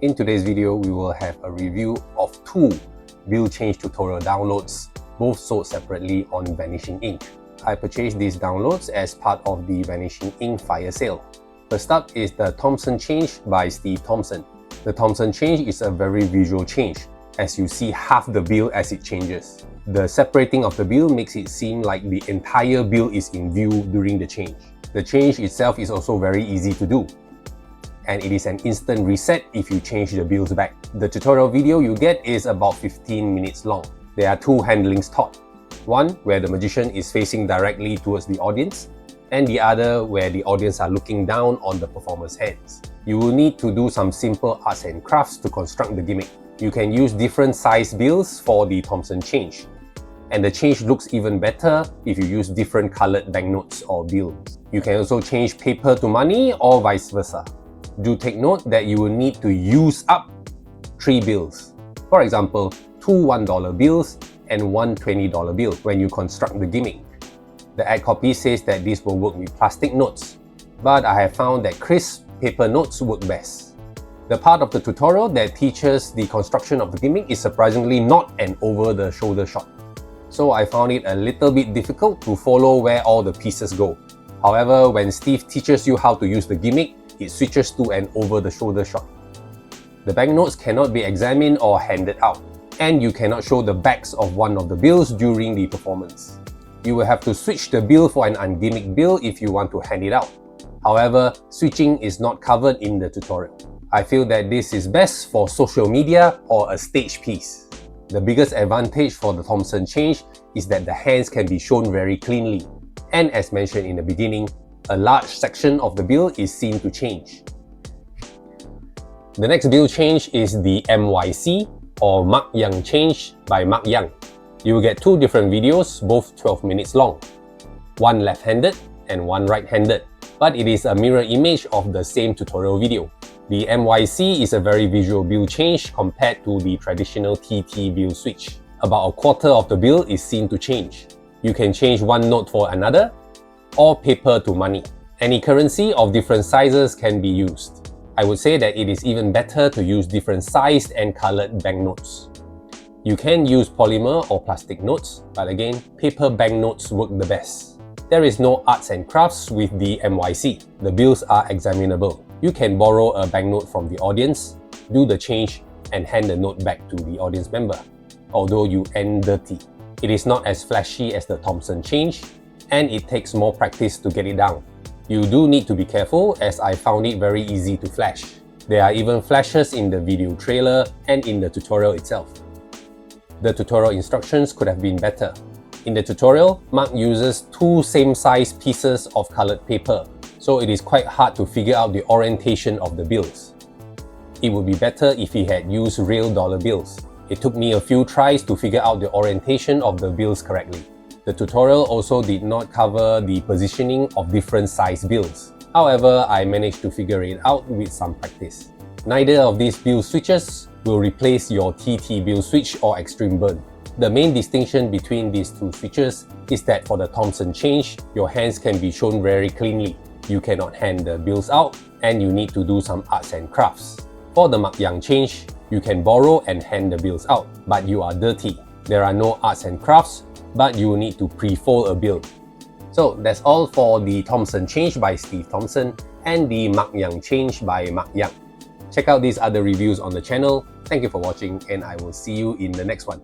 In today's video, we will have a review of two bill change tutorial downloads, both sold separately on Vanishing Ink. I purchased these downloads as part of the Vanishing Ink fire sale. First up is the Thompson Change by Steve Thompson. The Thompson Change is a very visual change, as you see half the bill as it changes. The separating of the bill makes it seem like the entire bill is in view during the change. The change itself is also very easy to do, and it is an instant reset if you change the bills back. The tutorial video you get is about 15 minutes long. There are two handlings taught. One where the magician is facing directly towards the audience, and the other where the audience are looking down on the performer's hands. You will need to do some simple arts and crafts to construct the gimmick. You can use different size bills for the Thompson Change, and the change looks even better if you use different colored banknotes or bills. You can also change paper to money or vice versa. Do take note that you will need to use up 3 bills. For example, 2 $1 bills and 1 $20 bill when you construct the gimmick. The ad copy says that this will work with plastic notes, but I have found that crisp paper notes work best. The part of the tutorial that teaches the construction of the gimmick is surprisingly not an over-the-shoulder shot. So I found it a little bit difficult to follow where all the pieces go. However, when Steve teaches you how to use the gimmick, it switches to an over-the-shoulder shot. The banknotes cannot be examined or handed out, and you cannot show the backs of one of the bills during the performance. You will have to switch the bill for an ungimmicked bill if you want to hand it out. However, switching is not covered in the tutorial. I feel that this is best for social media or a stage piece. The biggest advantage for the Thompson Change is that the hands can be shown very cleanly. And as mentioned in the beginning, a large section of the bill is seen to change. The next bill change is the MYC or Mark Young Change by Mark Young. You will get two different videos, both 12 minutes long. One left-handed and one right-handed, but it is a mirror image of the same tutorial video. The MYC is a very visual bill change compared to the traditional TT bill switch. About a quarter of the bill is seen to change. You can change one note for another, or paper to money. Any currency of different sizes can be used. I would say that it is even better to use different sized and colored banknotes. You can use polymer or plastic notes, but again, paper banknotes work the best. There is no arts and crafts with the MYC. The bills are examinable. You can borrow a banknote from the audience, do the change, and hand the note back to the audience member, although you end dirty. It is not as flashy as the Thompson Change, and it takes more practice to get it down. You do need to be careful, as I found it very easy to flash. There are even flashes in the video trailer and in the tutorial itself. The tutorial instructions could have been better. In the tutorial, Mark uses 2 same-size pieces of colored paper, so it is quite hard to figure out the orientation of the bills. It would be better if he had used real dollar bills. It took me a few tries to figure out the orientation of the bills correctly. The tutorial also did not cover the positioning of different size bills. However, I managed to figure it out with some practice. Neither of these bill switches will replace your TT bill switch or extreme burn. The main distinction between these two switches is that for the Thompson Change, your hands can be shown very cleanly. You cannot hand the bills out, and you need to do some arts and crafts. For the Mark Young Change, you can borrow and hand the bills out, but you are dirty. There are no arts and crafts, but you will need to pre-fold a bill. So that's all for the Thompson Change by Steve Thompson and the Mark Young Change by Mark Young. Check out these other reviews on the channel. Thank you for watching, and I will see you in the next one.